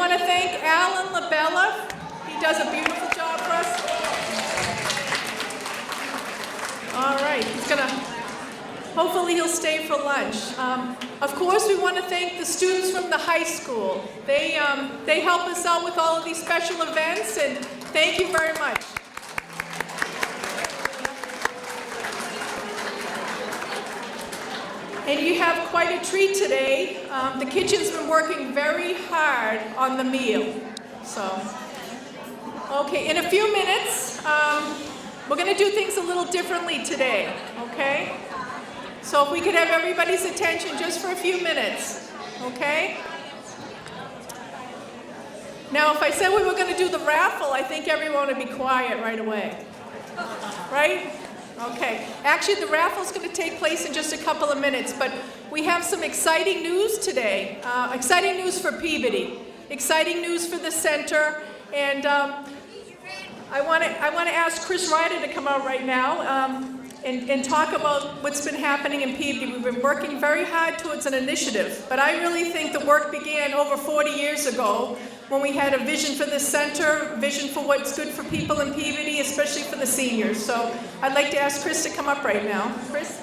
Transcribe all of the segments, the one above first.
want to thank Alan Labella. He does a beautiful job for us. All right, hopefully he'll stay for lunch. Of course, we want to thank the students from the high school. They help us out with all of these special events, and thank you very much. And you have quite a treat today. The kitchen's been working very hard on the meal. Okay, in a few minutes, we're going to do things a little differently today, okay? So if we could have everybody's attention just for a few minutes, okay? Now, if I said we were going to do the raffle, I think everyone would be quiet right away, right? Okay. Actually, the raffle is going to take place in just a couple of minutes, but we have some exciting news today. Exciting news for Peabody, exciting news for the center, and I want to ask Chris Ryder to come out right now and talk about what's been happening in Peabody. We've been working very hard towards an initiative, but I really think the work began over 40 years ago when we had a vision for this center, vision for what's good for people in Peabody, especially for the seniors. So I'd like to ask Chris to come up right now. Chris?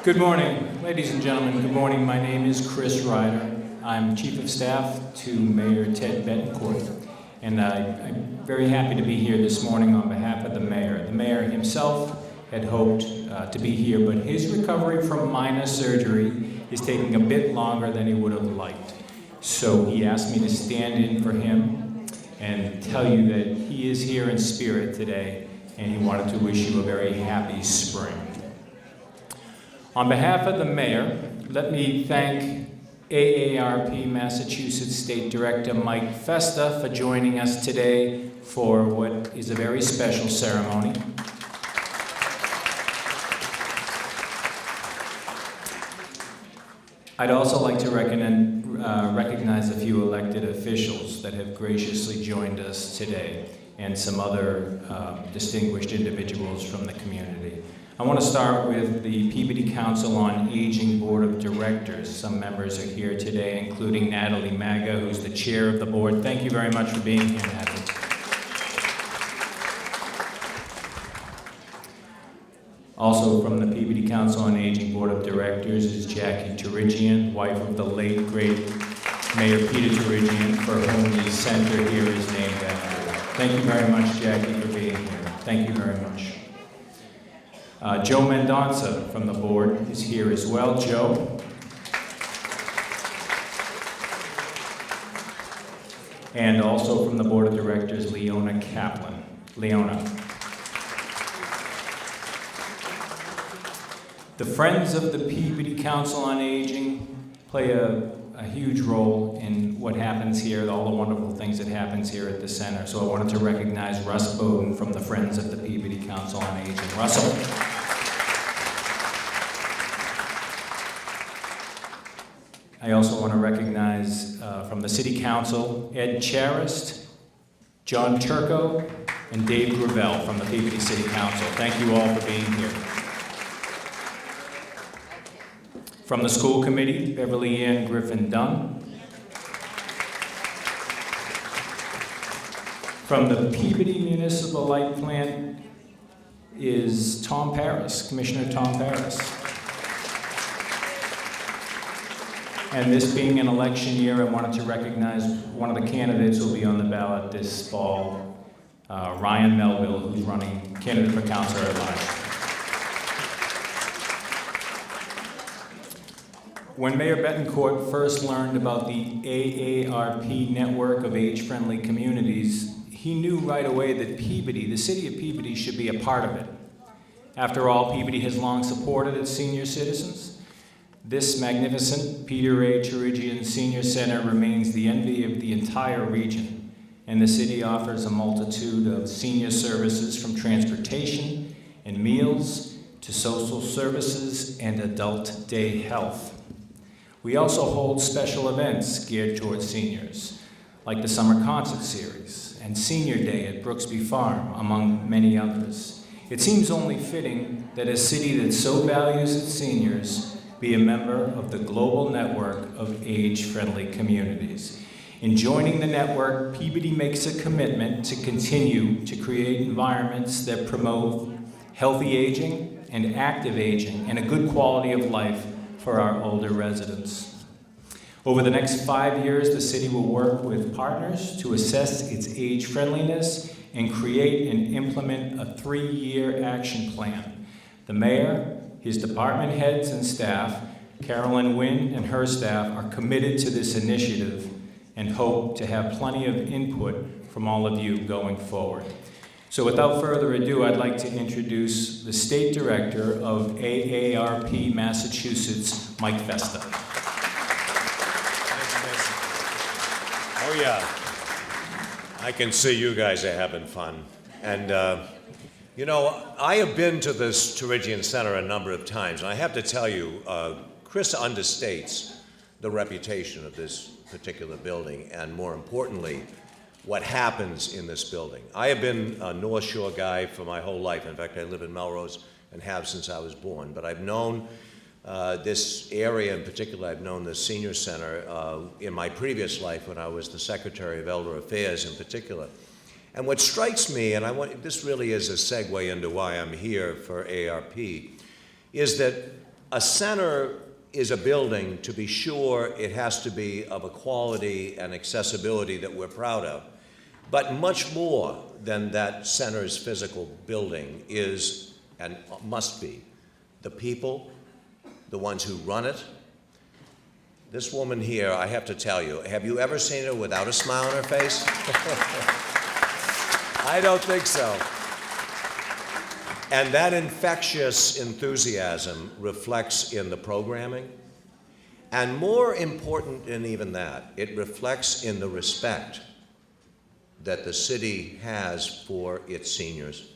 Good morning, ladies and gentlemen. Good morning. My name is Chris Ryder. I'm Chief of Staff to Mayor Ted Betancourt, and I'm very happy to be here this morning on behalf of the mayor. The mayor himself had hoped to be here, but his recovery from minor surgery is taking a bit longer than he would have liked. So he asked me to stand in for him and tell you that he is here in spirit today, and he wanted to wish you a very happy spring. On behalf of the mayor, let me thank AARP Massachusetts State Director Mike Festa for joining us today for what is a very special ceremony. I'd also like to recognize a few elected officials that have graciously joined us today and some other distinguished individuals from the community. I want to start with the Peabody Council on Aging Board of Directors. Some members are here today, including Natalie Maga, who's the chair of the board. Thank you very much for being here, Natalie. Also from the Peabody Council on Aging Board of Directors is Jackie Turigian, wife of the late, great Mayor Peter Turigian, for whom the center here is named after. Thank you very much, Jackie, for being here. Thank you very much. Joe Mendonça from the board is here as well. Joe. And also from the board of directors, Leona Kaplan. Leona. The Friends of the Peabody Council on Aging play a huge role in what happens here, all the wonderful things that happens here at the center. So I wanted to recognize Russ Bowden from the Friends of the Peabody Council on Aging. Russell. I also want to recognize from the City Council, Ed Charist, John Turco, and Dave Gravel from the Peabody City Council. Thank you all for being here. From the school committee, Beverly Ann Griffin Dunn. From the Peabody Municipal Light Plant is Tom Paris, Commissioner Tom Paris. And this being an election year, I wanted to recognize one of the candidates who will be on the ballot this fall, Ryan Melville, who's running candidate for councilor at large. When Mayor Betancourt first learned about the AARP network of age-friendly communities, he knew right away that Peabody, the city of Peabody, should be a part of it. After all, Peabody has long supported its senior citizens. This magnificent Peter A. Turigian Senior Center remains the envy of the entire region, and the city offers a multitude of senior services from transportation and meals to social services and adult day health. We also hold special events geared towards seniors, like the Summer Concert Series and Senior Day at Brooksby Farm, among many others. It seems only fitting that a city that so values its seniors be a member of the global network of age-friendly communities. In joining the network, Peabody makes a commitment to continue to create environments that promote healthy aging and active aging and a good quality of life for our older residents. Over the next 5 years, the city will work with partners to assess its age friendliness and create and implement a 3-year action plan. The mayor, his department heads and staff, Carolyn Wynn and her staff are committed to this initiative and hope to have plenty of input from all of you going forward. So without further ado, I'd like to introduce the State Director of AARP Massachusetts, Mike Festa. Oh yeah, I can see you guys are having fun. And you know, I have been to this Terigian Center a number of times, and I have to tell you, Chris understates the reputation of this particular building, and more importantly, what happens in this building. I have been a North Shore guy for my whole life. In fact, I live in Melrose and have since I was born, but I've known this area in particular. I've known the senior center in my previous life when I was the Secretary of Elder Affairs in particular. And what strikes me, and this really is a segue into why I'm here for ARP, is that a center is a building, to be sure, it has to be of a quality and accessibility that we're proud of. But much more than that center's physical building is, and must be, the people, the ones who run it. This woman here, I have to tell you, have you ever seen her without a smile on her face? I don't think so. And that infectious enthusiasm reflects in the programming. And more important than even that, it reflects in the respect that the city has for its seniors,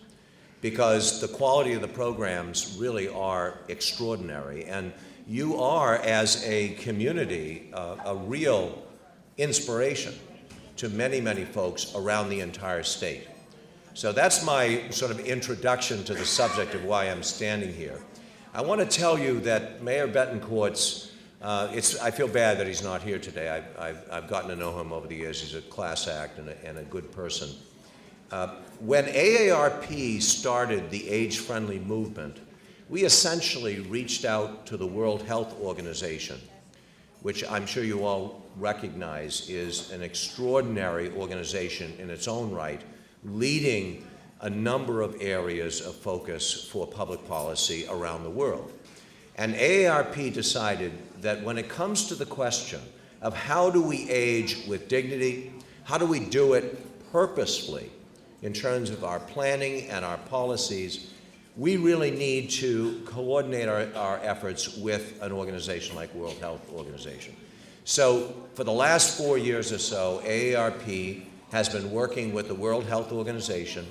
because the quality of the programs really are extraordinary. And you are, as a community, a real inspiration to many, many folks around the entire state. So that's my sort of introduction to the subject of why I'm standing here. I want to tell you that Mayor Betancourt's, I feel bad that he's not here today. I've gotten to know him over the years. He's a class act and a good person. When AARP started the age-friendly movement, we essentially reached out to the World Health Organization, which I'm sure you all recognize is an extraordinary organization in its own right, leading a number of areas of focus for public policy around the world. And AARP decided that when it comes to the question of how do we age with dignity, how do we do it purposefully in terms of our planning and our policies, we really need to coordinate our efforts with an organization like World Health Organization. So for the last 4 years or so, AARP has been working with the World Health Organization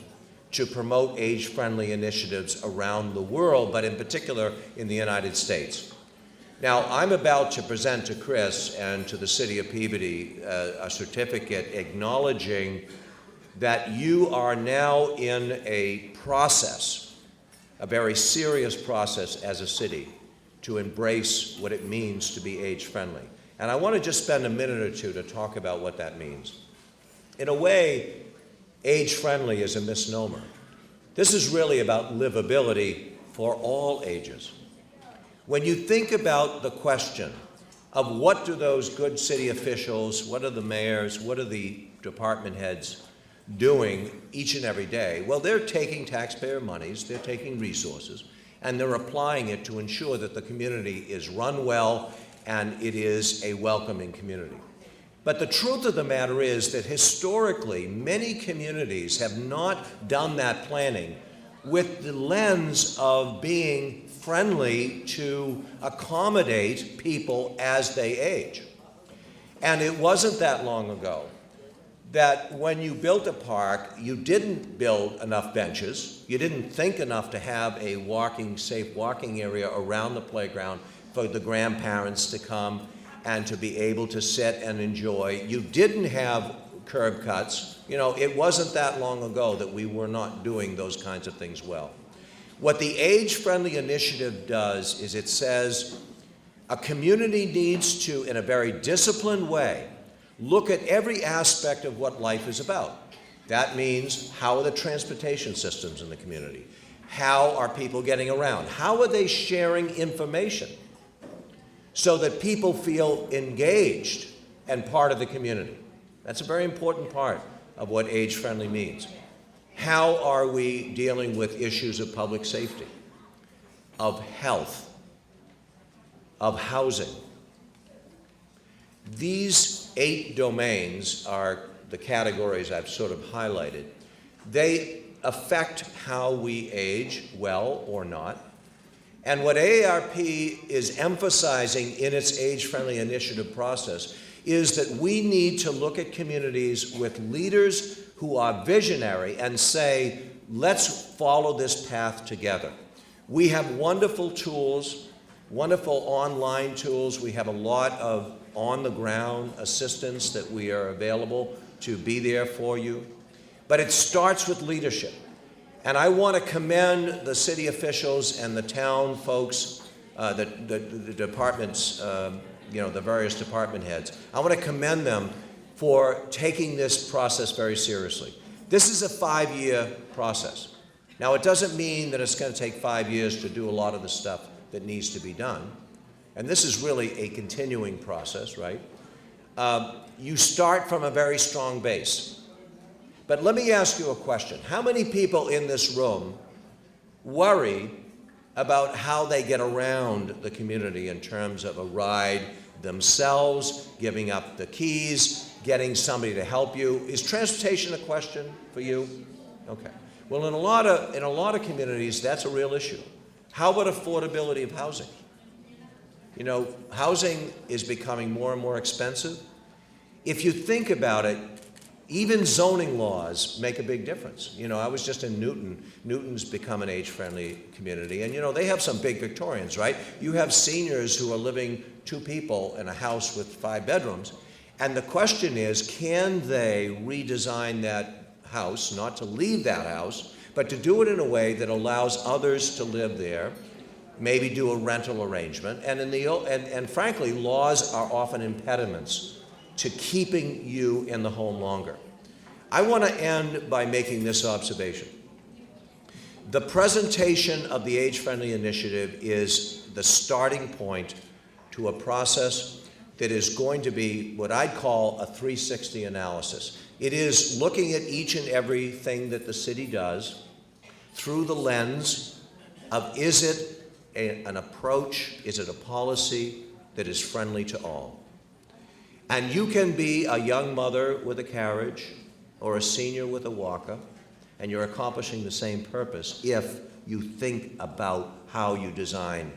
to promote age-friendly initiatives around the world, but in particular in the United States. Now, I'm about to present to Chris and to the city of Peabody a certificate acknowledging that you are now in a process, a very serious process as a city, to embrace what it means to be age-friendly. And I want to just spend a minute or two to talk about what that means. In a way, age-friendly is a misnomer. This is really about livability for all ages. When you think about the question of what do those good city officials, what are the mayors, what are the department heads doing each and every day? Well, they're taking taxpayer monies, they're taking resources, and they're applying it to ensure that the community is run well and it is a welcoming community. But the truth of the matter is that historically, many communities have not done that planning with the lens of being friendly to accommodate people as they age. And it wasn't that long ago that when you built a park, you didn't build enough benches, you didn't think enough to have a safe walking area around the playground for the grandparents to come and to be able to sit and enjoy. You didn't have curb cuts. You know, it wasn't that long ago that we were not doing those kinds of things well. What the Age-Friendly Initiative does is it says, A community needs to, in a very disciplined way, look at every aspect of what life is about. That means, how are the transportation systems in the community? How are people getting around? How are they sharing information so that people feel engaged and part of the community? That's a very important part of what age-friendly means. How are we dealing with issues of public safety, of health, of housing? These 8 domains are the categories I've sort of highlighted. They affect how we age, well or not. And what AARP is emphasizing in its age-friendly initiative process is that we need to look at communities with leaders who are visionary and say, let's follow this path together. We have wonderful tools, wonderful online tools. We have a lot of on-the-ground assistance that we are available to be there for you. But it starts with leadership. And I want to commend the city officials and the town folks, the departments, the various department heads. I want to commend them for taking this process very seriously. This is a 5-year process. Now, it doesn't mean that it's going to take 5 years to do a lot of the stuff that needs to be done. And this is really a continuing process, right? You start from a very strong base. But let me ask you a question. How many people in this room worry about how they get around the community in terms of a ride themselves, giving up the keys, getting somebody to help you? Is transportation a question for you? Okay. Well, in a lot of communities, that's a real issue. How about affordability of housing? You know, housing is becoming more and more expensive. If you think about it, even zoning laws make a big difference. You know, I was just in Newton. Newton's become an age-friendly community, and you know, they have some big Victorians, right? You have seniors who are living 2 people in a house with 5 bedrooms, and the question is, can they redesign that house, not to leave that house, but to do it in a way that allows others to live there, maybe do a rental arrangement, and frankly, laws are often impediments to keeping you in the home longer. I want to end by making this observation. The presentation of the Age-Friendly Initiative is the starting point to a process that is going to be what I'd call a 360 analysis. It is looking at each and everything that the city does through the lens of, is it an approach, is it a policy that is friendly to all? And you can be a young mother with a carriage or a senior with a walker, and you're accomplishing the same purpose if you think about how you design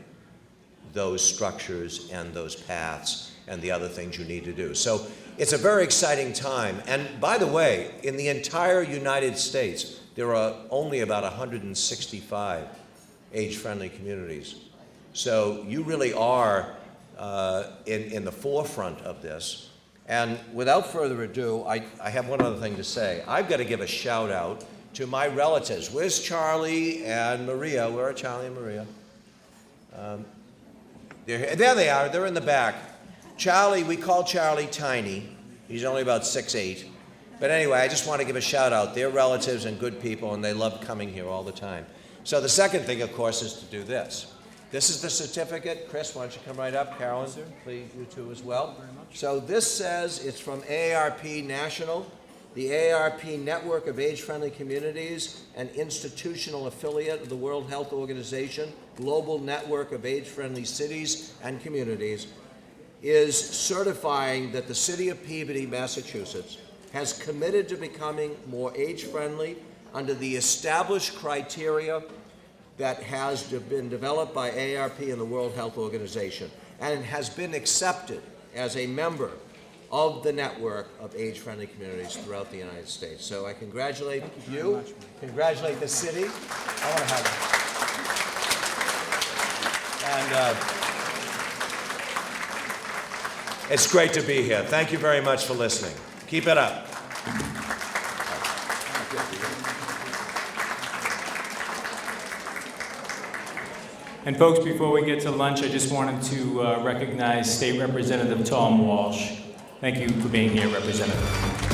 those structures and those paths and the other things you need to do. So it's a very exciting time. And by the way, in the entire United States, there are only about 165 age-friendly communities. So you really are in the forefront of this. And without further ado, I have one other thing to say. I've got to give a shout out to my relatives. Where's Charlie and Maria? Where are Charlie and Maria? There they are. They're in the back. Charlie, we call Charlie Tiny. He's only about 6'8". But anyway, I just want to give a shout out. They're relatives and good people, and they love coming here all the time. So the second thing, of course, is to do this. This is the certificate. Chris, why don't you come right up? Carolyn, please, you too as well. So this says it's from AARP National, the AARP Network of Age-Friendly Communities, an institutional affiliate of the World Health Organization, Global Network of Age-Friendly Cities and Communities, is certifying that the city of Peabody, Massachusetts, has committed to becoming more age-friendly under the established criteria that has been developed by AARP and the World Health Organization, and has been accepted as a member of the network of age-friendly communities throughout the United States. So I congratulate you, congratulate the city. I want to have it. And it's great to be here. Thank you very much for listening. Keep it up. And folks, before we get to lunch, I just wanted to recognize State Representative Tom Walsh. Thank you for being here, Representative.